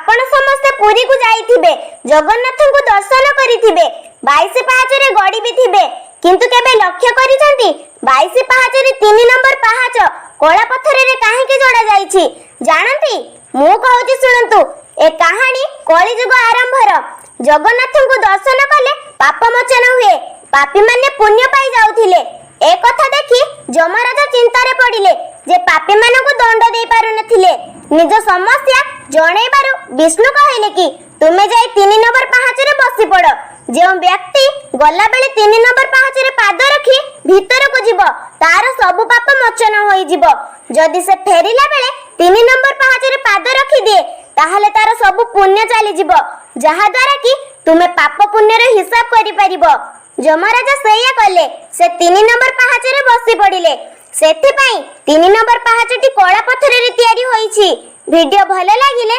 आपण समस्त पुरी को जाइथिबे, जगन्नाथ को दर्शन करिथिबे, 22 पाहाच रे गड़ी भी थिबे, किंतु केबे लक्ष्य करिसंती 22 पाहाच रे 3 नंबर पाहाच कोला पत्थर रे काहे के जोड़ा जाईछि जानंती? मु कहूची सुनंतु, ए कहानी कली जुग आरंभर। जगन्नाथ को दर्शन कले पाप मोचन हुए, पापी माने पुण्य पाई जाउथिले। ए कथा देखि यमराज चिंतारे पड़िले जे पापी मानकु दंड दे पारु नथिले। निज समस्या जणैबारु विष्णु कहले कि तुमे जाई 3 नंबर पाहाच रे बसी पड़। जे व्यक्ति गला बेले 3 नंबर पाहाच रे पाद रखी भीतर को जीव तार सब पाप मोचन होई जीव। जदि से फेरिला बेले 3 नंबर पाहाच रे पाद रखी दिए ताहले तार सब पुण्य चली जीव, जहा द्वारा कि तुमे पाप पुण्य रे हिसाब करि परिबो। यमराज सेया कले, से 3 नंबर पाहाच रे बसी पड़िले। सेथि पई 3 नंबर पाहाचटी कोला पत्थर रे तयारी होईछि। वीडियो भलो लागिले